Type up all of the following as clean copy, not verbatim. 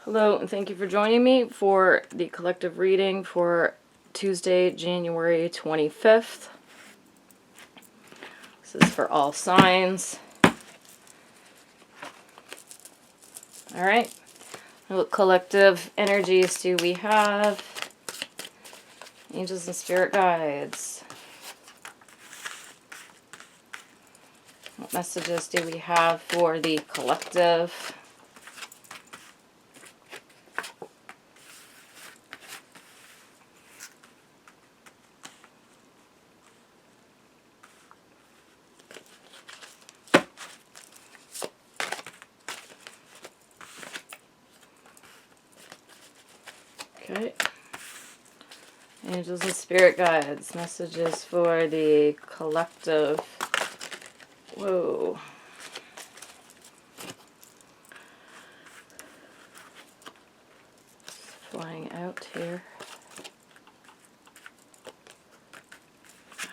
Hello, and thank you for joining me for the collective reading for Tuesday, January 25th. This is for all signs. Alright, what collective energies do we have? Angels and spirit guides. What messages do we have for the collective? Okay. Angels and spirit guides. Messages for the collective. Whoa. It's flying out here.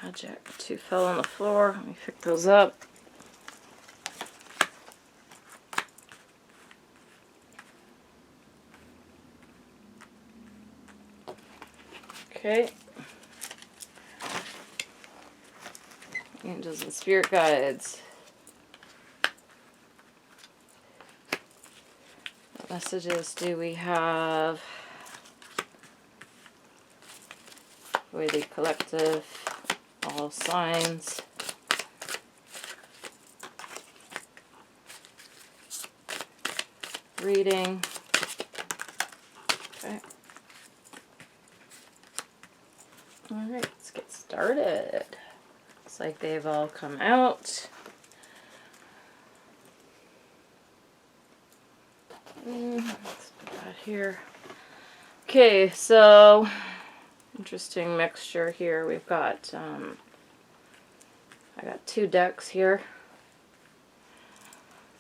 Magic. 2 fell on the floor. Let me pick those up. Okay. Angels and spirit guides. What messages do we have for the collective, all signs? Reading. Okay. Alright, let's get started. Looks like they've all come out. Let's put that here. Okay, so interesting mixture here. We've got I got 2 decks here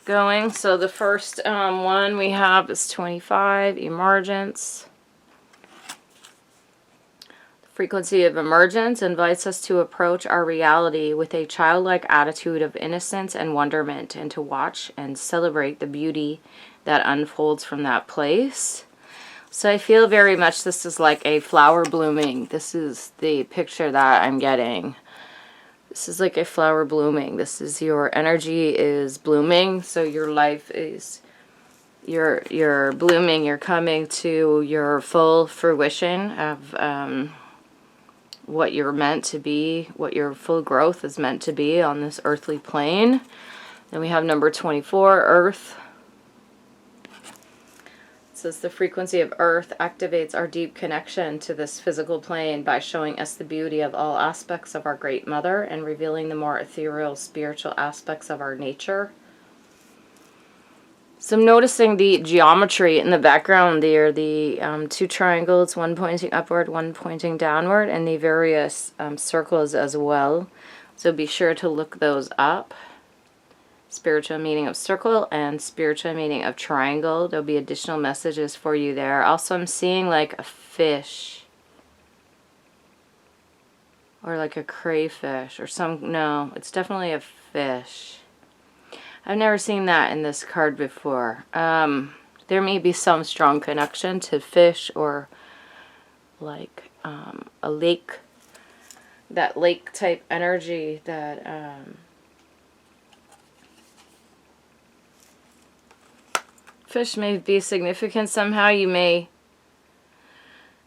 going. So the first one we have is 25, Emergence. Frequency of emergence invites us to approach our reality with a childlike attitude of innocence and wonderment, and to watch and celebrate the beauty that unfolds from that place. So I feel very much this is like a flower blooming. This is the picture that I'm getting. This is like a flower blooming. This is your energy is blooming. So your life is, you're blooming. You're coming to your full fruition of what you're meant to be, what your full growth is meant to be on this earthly plane. Then we have number 24, Earth. It says the frequency of Earth activates our deep connection to this physical plane by showing us the beauty of all aspects of our Great Mother and revealing the more ethereal spiritual aspects of our nature. So I'm noticing the geometry in the background there, the 2 triangles, one pointing upward, one pointing downward, and the various circles as well. So be sure to look those up. Spiritual meaning of circle and spiritual meaning of triangle. There'll be additional messages for you there. Also, I'm seeing like a fish. Or like a crayfish or no, it's definitely a fish. I've never seen that in this card before. There may be some strong connection to fish or like a lake, that lake type energy that fish may be significant somehow. You may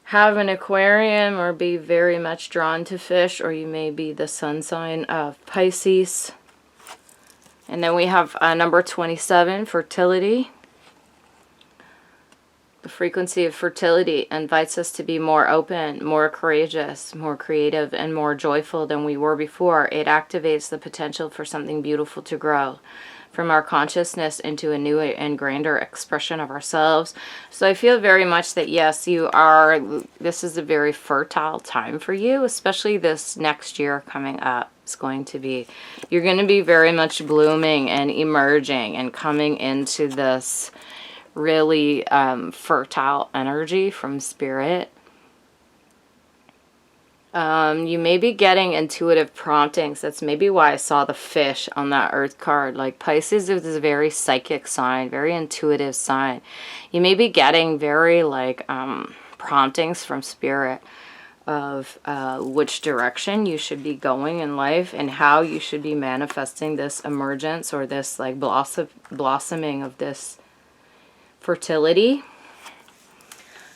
have an aquarium or be very much drawn to fish, or you may be the sun sign of Pisces. And then we have number 27, fertility. The frequency of fertility invites us to be more open, more courageous, more creative, and more joyful than we were before. It activates the potential for something beautiful to grow from our consciousness into a new and grander expression of ourselves. So I feel very much that yes, this is a very fertile time for you, especially this next year coming up. It's going to be, you're going to be very much blooming and emerging and coming into this really fertile energy from spirit. You may be getting intuitive promptings. That's maybe why I saw the fish on that earth card. Like Pisces is a very psychic sign, very intuitive sign. You may be getting very like promptings from spirit of which direction you should be going in life and how you should be manifesting this emergence or this like blossoming of this fertility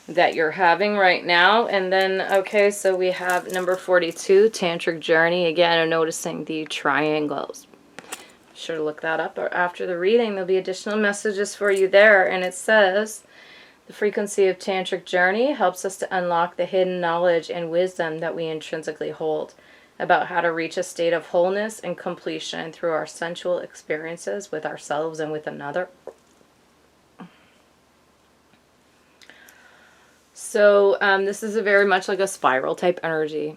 that you're having right now. And then, okay, so we have number 42, Tantric Journey. Again, I'm noticing the triangles. Sure to look that up after the reading. There'll be additional messages for you there. And it says, the frequency of Tantric Journey helps us to unlock the hidden knowledge and wisdom that we intrinsically hold about how to reach a state of wholeness and completion through our sensual experiences with ourselves and with another. So this is a very much like a spiral type energy.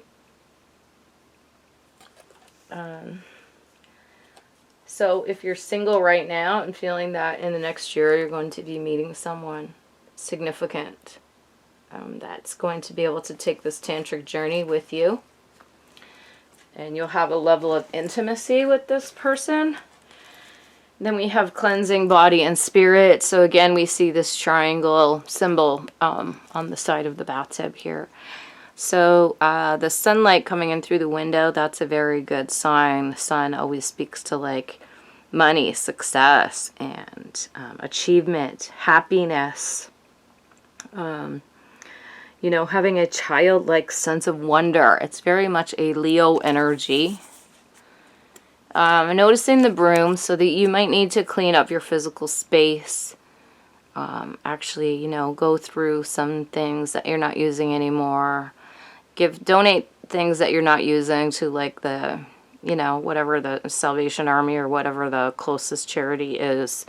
So if you're single right now and feeling that in the next year you're going to be meeting someone significant that's going to be able to take this tantric journey with you, and you'll have a level of intimacy with this person. Then we have cleansing body and spirit. So again, we see this triangle symbol on the side of the bathtub here. So the sunlight coming in through the window, that's a very good sign. The sun always speaks to like money, success, and achievement, happiness. You know, having a childlike sense of wonder. It's very much a Leo energy. Noticing the broom, so that you might need to clean up your physical space. Actually, you know, go through some things that you're not using anymore. Donate things that you're not using to like the, you know, whatever the Salvation Army or whatever the closest charity is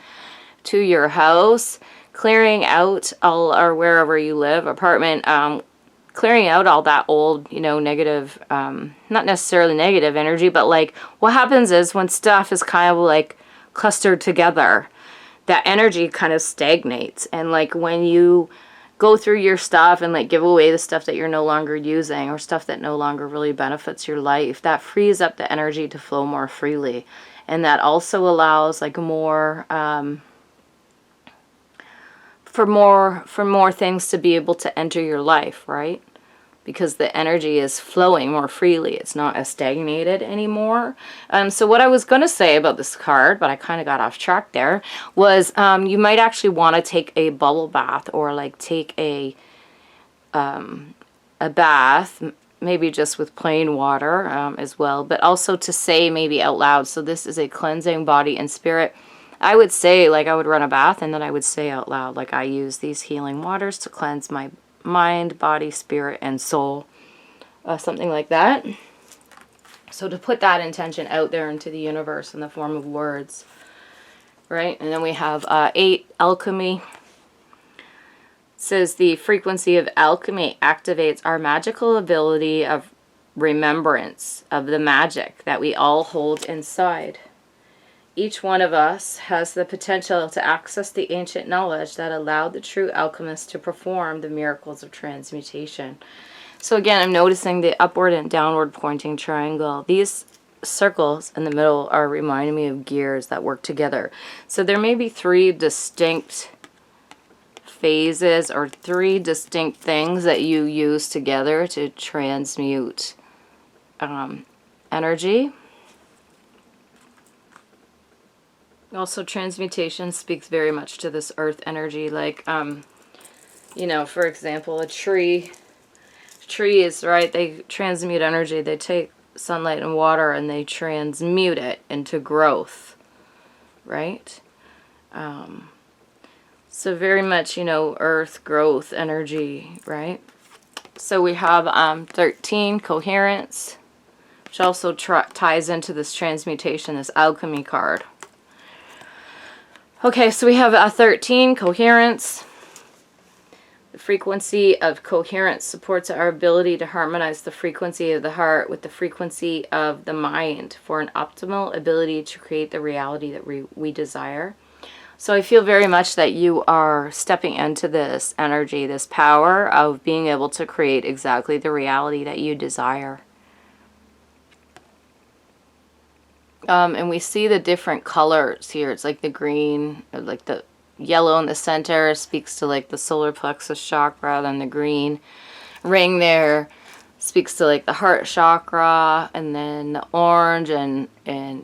to your house. Clearing out all, or wherever you live, apartment, clearing out all that old, you know, negative, not necessarily negative energy, but like what happens is when stuff is kind of like clustered together, that energy kind of stagnates. And like when you go through your stuff and like give away the stuff that you're no longer using or stuff that no longer really benefits your life, that frees up the energy to flow more freely. And that also allows like more, for more things to be able to enter your life, right? Because the energy is flowing more freely. It's not as stagnated anymore. So what I was going to say about this card, but I kind of got off track there, was you might actually want to take a bubble bath or like take a bath, maybe just with plain water as well, but also to say maybe out loud. So this is a cleansing body and spirit. I would say, like, I would run a bath and then I would say out loud, like, I use these healing waters to cleanse my mind, body, spirit, and soul. Something like that. So to put that intention out there into the universe in the form of words. Right? And then we have 8, alchemy. It says the frequency of alchemy activates our magical ability of remembrance of the magic that we all hold inside. Each one of us has the potential to access the ancient knowledge that allowed the true alchemist to perform the miracles of transmutation. So again, I'm noticing the upward and downward pointing triangle. These circles in the middle are reminding me of gears that work together. So there may be 3 distinct phases or 3 distinct things that you use together to transmute energy. Also, transmutation speaks very much to this earth energy. Like, you know, for example, a tree is, right, they transmute energy. They take sunlight and water and they transmute it into growth, right? So very much, you know, earth growth energy, right? So we have 13, coherence, which also ties into this transmutation, this alchemy card. Okay, so we have 13, coherence. The frequency of coherence supports our ability to harmonize the frequency of the heart with the frequency of the mind for an optimal ability to create the reality that we desire. So I feel very much that you are stepping into this energy, this power of being able to create exactly the reality that you desire. And we see the different colors here. It's like the green, or like the yellow in the center speaks to like the solar plexus chakra, then the green ring there speaks to like the heart chakra, and then the orange and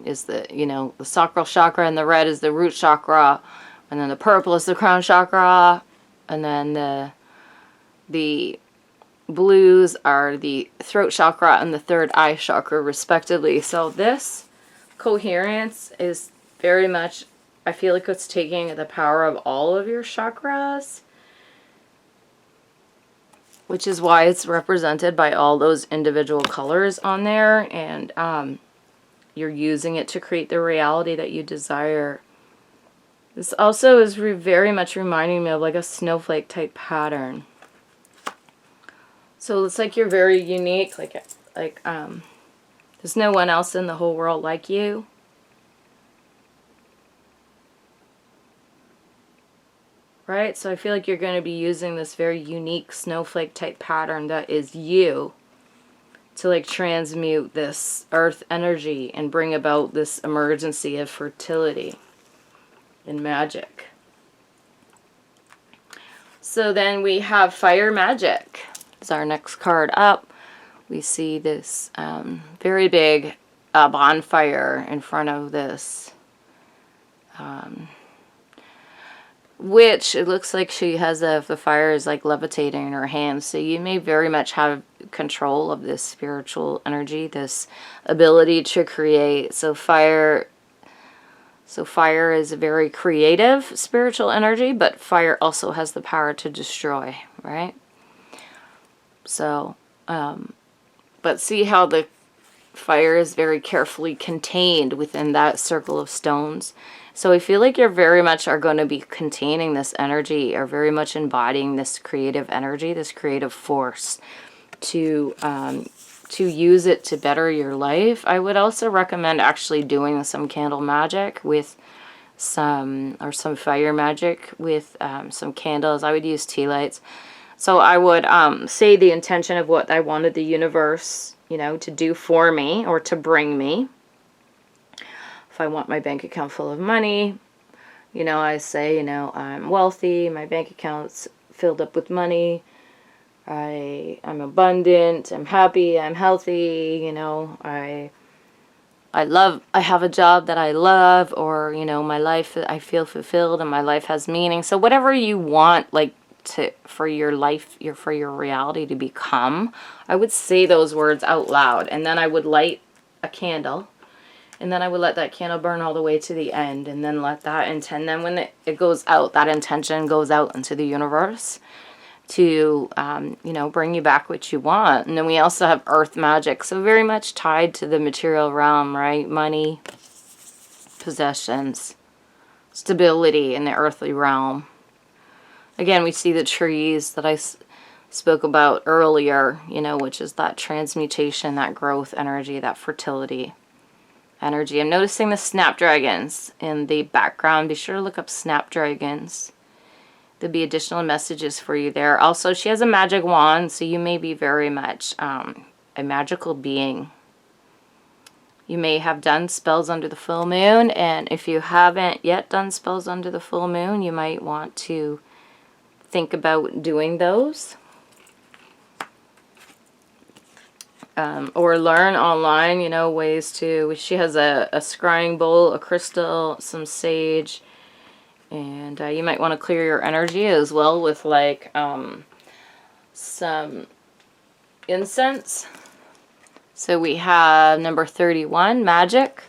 is the, you know, the sacral chakra, and the red is the root chakra, and then the purple is the crown chakra, and then the blues are the throat chakra and the third eye chakra respectively. So this coherence is very much, I feel like it's taking the power of all of your chakras, which is why it's represented by all those individual colors on there, and you're using it to create the reality that you desire. This also is very much reminding me of like a snowflake type pattern. So it's like you're very unique, like there's no one else in the whole world like you. Right? So I feel like you're going to be using this very unique snowflake type pattern that is you to like transmute this earth energy and bring about this emergency of fertility and magic. So then we have fire magic. This is our next card up. We see this very big bonfire in front of this, which it looks like she has the fire is like levitating in her hands. So you may very much have control of this spiritual energy, this ability to create. So fire is a very creative spiritual energy, but fire also has the power to destroy, right? So, but see how the fire is very carefully contained within that circle of stones. So I feel like you're very much are going to be containing this energy, or very much embodying this creative energy, this creative force to use it to better your life. I would also recommend actually doing some candle magic with some fire magic with some candles. I would use tea lights. So I would say the intention of what I wanted the universe, you know, to do for me or to bring me. If I want my bank account full of money, you know, I say, you know, I'm wealthy, my bank account's filled up with money, I'm abundant, I'm happy, I'm healthy, you know, I have a job that I love, or, you know, my life, I feel fulfilled and my life has meaning. So whatever you want, like, for your life, for your reality to become, I would say those words out loud, and then I would light a candle, and then I would let that candle burn all the way to the end, and then let that intent, then when it goes out, that intention goes out into the universe to, you know, bring you back what you want. And then we also have earth magic, so very much tied to the material realm, right? Money, possessions, stability in the earthly realm. Again, we see the trees that I spoke about earlier, you know, which is that transmutation, that growth energy, that fertility energy. I'm noticing the snapdragons in the background. Be sure to look up snapdragons. There'll be additional messages for you there. Also, she has a magic wand, so you may be very much a magical being. You may have done spells under the full moon, and if you haven't yet done spells under the full moon, you might want to think about doing those. Or learn online, you know, ways to, she has a scrying bowl, a crystal, some sage, and you might want to clear your energy as well with like some incense. So we have number 31, magic.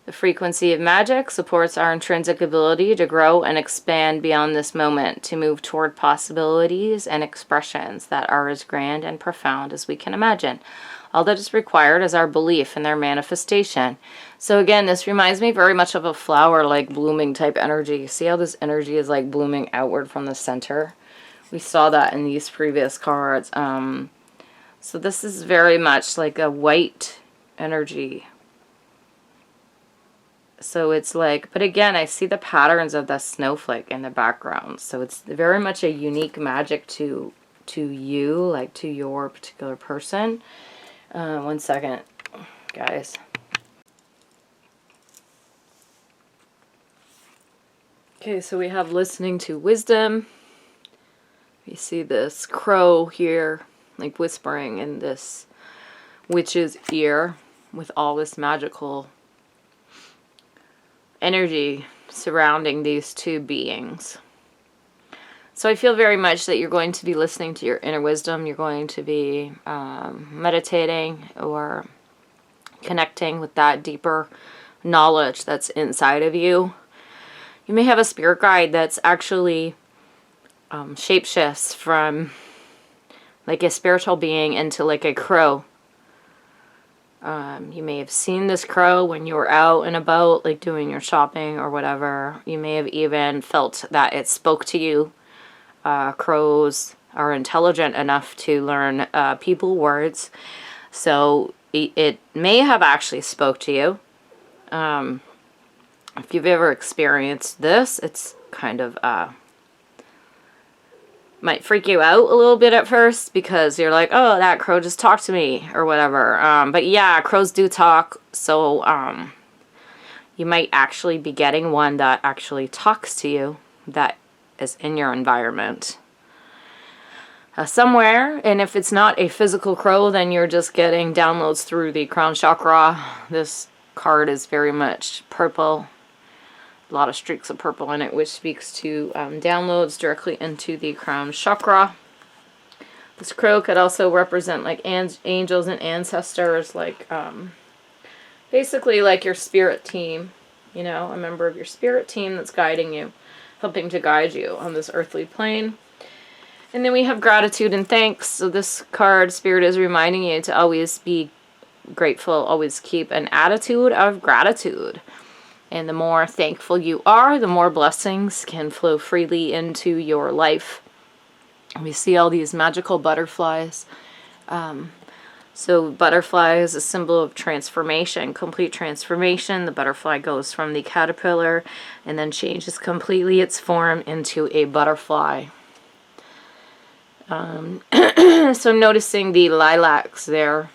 The frequency of magic supports our intrinsic ability to grow and expand beyond this moment, to move toward possibilities and expressions that are as grand and profound as we can imagine. All that is required is our belief in their manifestation. So again, this reminds me very much of a flower, like blooming type energy. See how this energy is like blooming outward from the center? We saw that in these previous cards. So this is very much like a white energy. So it's like, but again, I see the patterns of the snowflake in the background. So it's very much a unique magic to you, like to your particular person. One second, guys. Okay, so we have listening to wisdom. You see this crow here, like whispering in this witch's ear with all this magical energy surrounding these two beings. So I feel very much that you're going to be listening to your inner wisdom. You're going to be meditating or connecting with that deeper knowledge that's inside of you. You may have a spirit guide that's actually shapeshifts from like a spiritual being into like a crow. You may have seen this crow when you were out and about, like doing your shopping or whatever. You may have even felt that it spoke to you. Crows are intelligent enough to learn people words. So it may have actually spoke to you. If you've ever experienced this, it's kind of might freak you out a little bit at first because you're like, oh, that crow just talked to me or whatever. But yeah, crows do talk. So you might actually be getting one that actually talks to you that is in your environment somewhere. And if it's not a physical crow, then you're just getting downloads through the crown chakra. This card is very much purple. A lot of streaks of purple in it, which speaks to downloads directly into the crown chakra. This crow could also represent like angels and ancestors, like basically like your spirit team, you know, a member of your spirit team that's guiding you, helping to guide you on this earthly plane. And then we have gratitude and thanks. So this card, Spirit is reminding you to always be grateful, always keep an attitude of gratitude. And the more thankful you are, the more blessings can flow freely into your life. We see all these magical butterflies. So butterfly is a symbol of transformation, complete transformation. The butterfly goes from the caterpillar and then changes completely its form into a butterfly. So I'm noticing the lilacs there.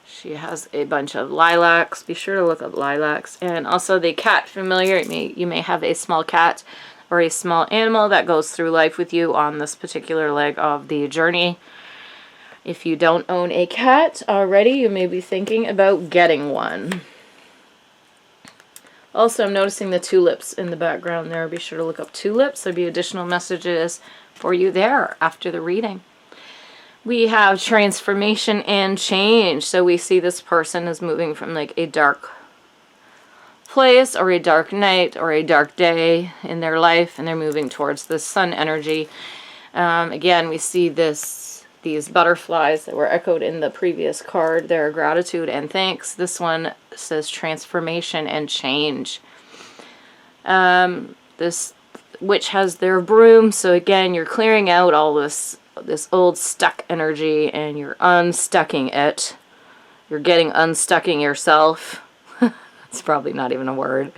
She has a bunch of lilacs. Be sure to look up lilacs. And also the cat familiar. You may have a small cat or a small animal that goes through life with you on this particular leg of the journey. If you don't own a cat already, you may be thinking about getting one. Also, I'm noticing the tulips in the background there. Be sure to look up tulips. There'll be additional messages for you there after the reading. We have transformation and change. So we see this person is moving from like a dark place or a dark night or a dark day in their life, and they're moving towards the sun energy. Again, we see these butterflies that were echoed in the previous card. Their gratitude and thanks. This one says transformation and change. This witch has their broom. So again, you're clearing out all this old stuck energy and you're unstucking it. You're getting unstucking yourself. It's probably not even a word.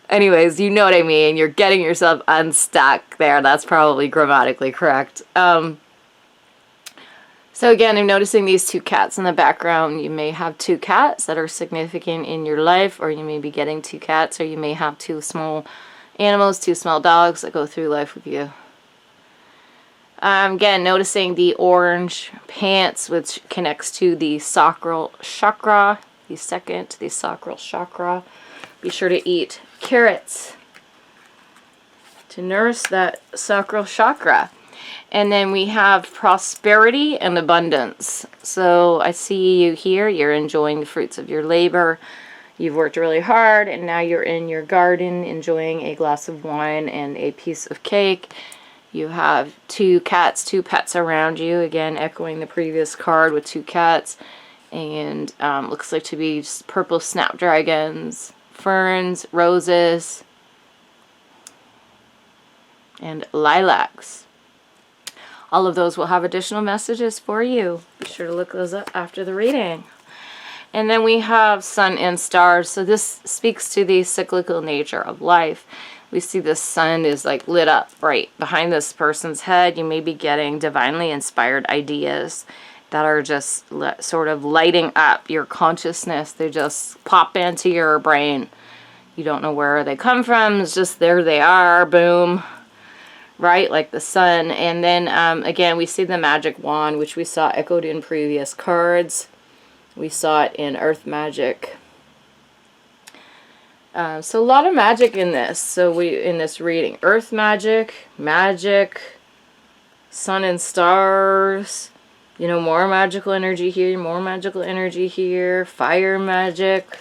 Anyways, you know what I mean. You're getting yourself unstuck there. That's probably grammatically correct. So again, I'm noticing these two cats in the background. You may have two cats that are significant in your life, or you may be getting two cats, or you may have two small animals, two small dogs that go through life with you. Again, noticing the orange pants, which connects to the sacral chakra, the sacral chakra. Be sure to eat carrots to nourish that sacral chakra. And then we have prosperity and abundance. So I see you here. You're enjoying the fruits of your labor. You've worked really hard, and now you're in your garden enjoying a glass of wine and a piece of cake. You have two cats, two pets around you. Again, echoing the previous card with two cats. And looks like to be just purple snapdragons, ferns, roses, and lilacs. All of those will have additional messages for you. Be sure to look those up after the reading. And then we have sun and stars. So this speaks to the cyclical nature of life. We see the sun is like lit up right behind this person's head. You may be getting divinely inspired ideas that are just sort of lighting up your consciousness. They just pop into your brain. You don't know where they come from. It's just there they are. Boom. Right? Like the sun. And then again, we see the magic wand, which we saw echoed in previous cards. We saw it in earth magic. So a lot of magic in this. So in this reading, earth magic, sun and stars, you know, more magical energy here, more magical energy here, fire magic.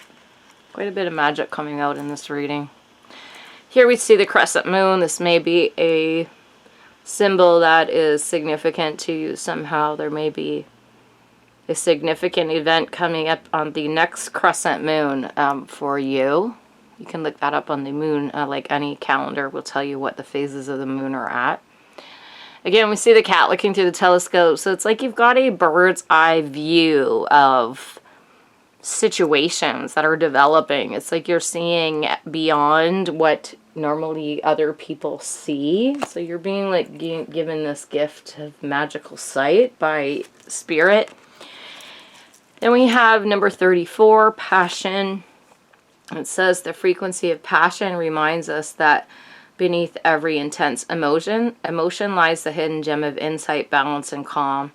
Quite a bit of magic coming out in this reading. Here we see the crescent moon. This may be a symbol that is significant to you somehow. There may be a significant event coming up on the next crescent moon for you. You can look that up on the moon, like any calendar will tell you what the phases of the moon are at. Again, we see the cat looking through the telescope, so it's like you've got a bird's eye view of situations that are developing. It's like you're seeing beyond what normally other people see. So you're being like given this gift of magical sight by spirit. Then we have number 34, passion. It says the frequency of passion reminds us that beneath every intense emotion lies the hidden gem of insight, balance, and calm.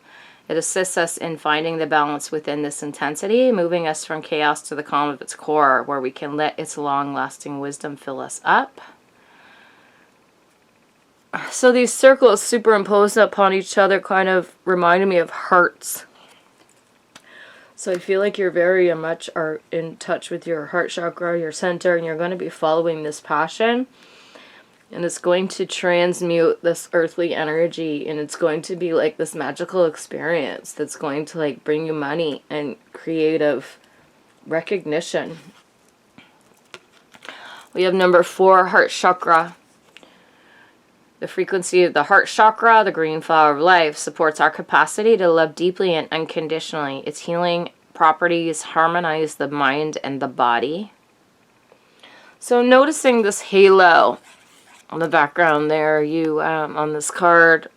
It assists us in finding the balance within this intensity, moving us from chaos to the calm of its core, where we can let its long-lasting wisdom fill us up. So these circles superimposed upon each other kind of reminded me of hearts. So I feel like you're very much are in touch with your heart chakra, your center, and you're going to be following this passion. And it's going to transmute this earthly energy, and it's going to be like this magical experience that's going to like bring you money and creative recognition. We have number 4, heart chakra. The frequency of the heart chakra, the green flower of life, supports our capacity to love deeply and unconditionally. Its healing properties harmonize the mind and the body. So noticing this halo on the background there, you on this card,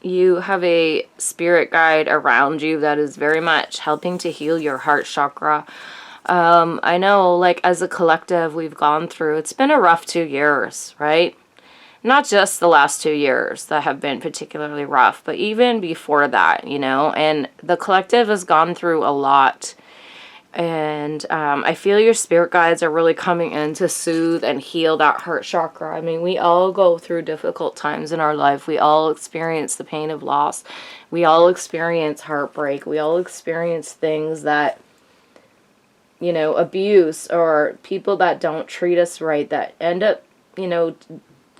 you have a spirit guide around you that is very much helping to heal your heart chakra. I know, like, as a collective, we've gone through, it's been a rough 2 years, right? Not just the last 2 years that have been particularly rough, but even before that, you know, and the collective has gone through a lot. And I feel your spirit guides are really coming in to soothe and heal that heart chakra. I mean, we all go through difficult times in our life. We all experience the pain of loss. We all experience heartbreak. We all experience things that, you know, abuse or people that don't treat us right, that end up, you know,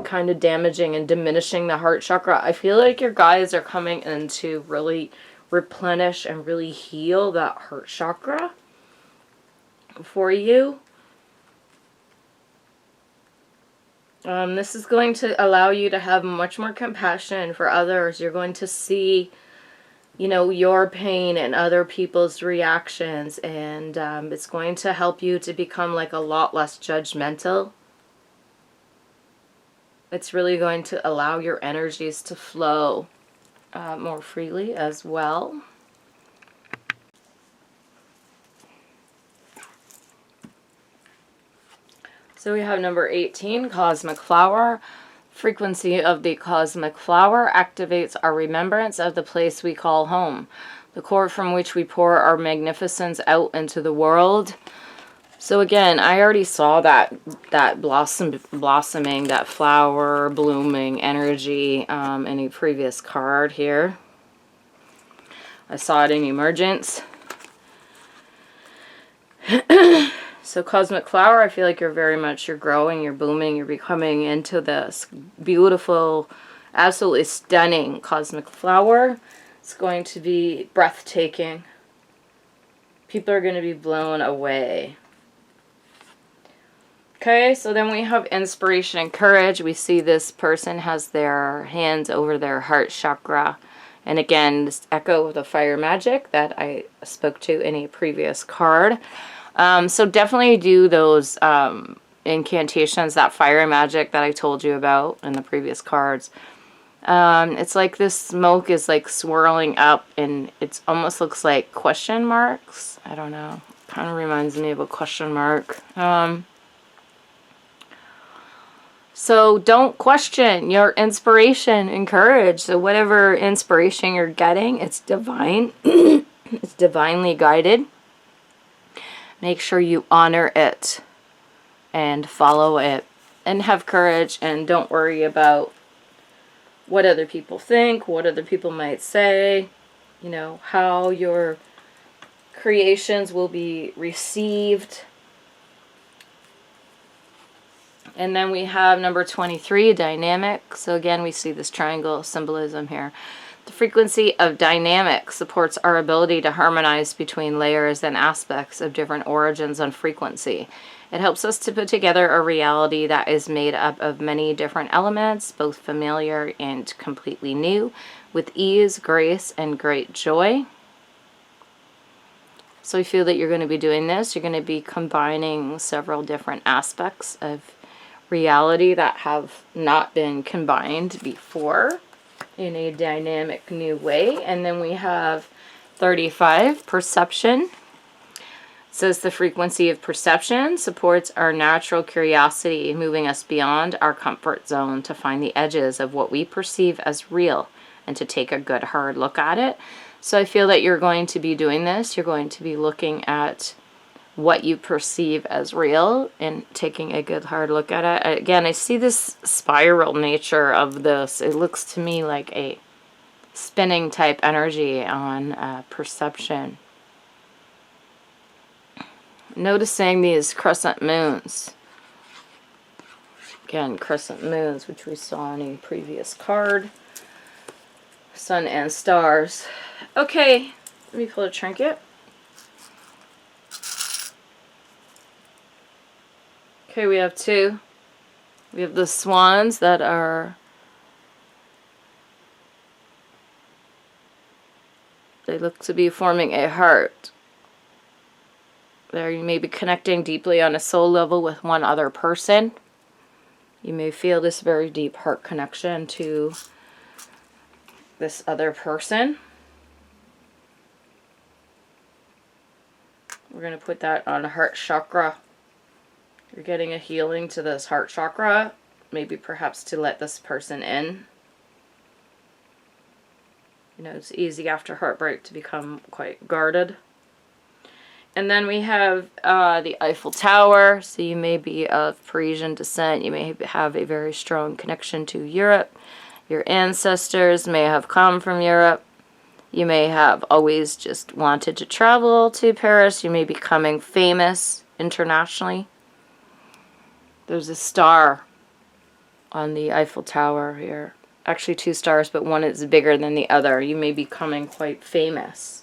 kind of damaging and diminishing the heart chakra. I feel like your guides are coming in to really replenish and really heal that heart chakra for you. This is going to allow you to have much more compassion for others. You're going to see, you know, your pain and other people's reactions, and it's going to help you to become like a lot less judgmental. It's really going to allow your energies to flow more freely as well. So we have number 18, Cosmic Flower. Frequency of the Cosmic Flower activates our remembrance of the place we call home, the core from which we pour our magnificence out into the world. So again, I already saw that blossoming, that flower blooming energy in a previous card here. I saw it in Emergence. So Cosmic Flower, I feel like you're growing, you're blooming, you're becoming into this beautiful, absolutely stunning Cosmic Flower. It's going to be breathtaking. People are going to be blown away. Okay, so then we have inspiration and courage. We see this person has their hands over their heart chakra. And again, this echo of the fire magic that I spoke to in a previous card. So definitely do those incantations, that fire magic that I told you about in the previous cards. It's like this smoke is like swirling up, and it almost looks like question marks. I don't know. Kind of reminds me of a question mark. So don't question your inspiration and courage. So whatever inspiration you're getting, it's divine. It's divinely guided. Make sure you honor it and follow it and have courage, and don't worry about what other people think, what other people might say, you know, how your creations will be received. And then we have number 23, dynamic. So again, we see this triangle symbolism here. The frequency of dynamic supports our ability to harmonize between layers and aspects of different origins and frequency. It helps us to put together a reality that is made up of many different elements, both familiar and completely new, with ease, grace, and great joy. So I feel that you're going to be doing this. You're going to be combining several different aspects of reality that have not been combined before in a dynamic new way. And then we have 35, perception. It says the frequency of perception supports our natural curiosity, moving us beyond our comfort zone to find the edges of what we perceive as real and to take a good hard look at it. So I feel that you're going to be doing this. You're going to be looking at what you perceive as real and taking a good hard look at it. Again, I see this spiral nature of this. It looks to me like a spinning type energy on perception. Noticing these crescent moons. Again, crescent moons, which we saw in a previous card. Sun and stars. Okay, let me pull a trinket. Okay, we have two. We have the swans that are, they look to be forming a heart. There you may be connecting deeply on a soul level with one other person. You may feel this very deep heart connection to this other person. We're going to put that on heart chakra. You're getting a healing to this heart chakra, maybe perhaps to let this person in. You know, it's easy after heartbreak to become quite guarded. And then we have the Eiffel Tower. So you may be of Parisian descent. You may have a very strong connection to Europe. Your ancestors may have come from Europe. You may have always just wanted to travel to Paris. You may be becoming famous internationally. There's a star on the Eiffel Tower here. Actually 2 stars, but one is bigger than the other. You may be becoming quite famous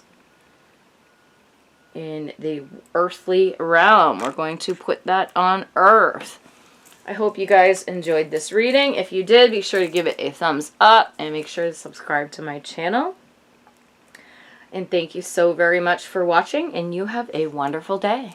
in the earthly realm. We're going to put that on Earth. I hope you guys enjoyed this reading. If you did, be sure to give it a thumbs up and make sure to subscribe to my channel. And thank you so very much for watching, and you have a wonderful day.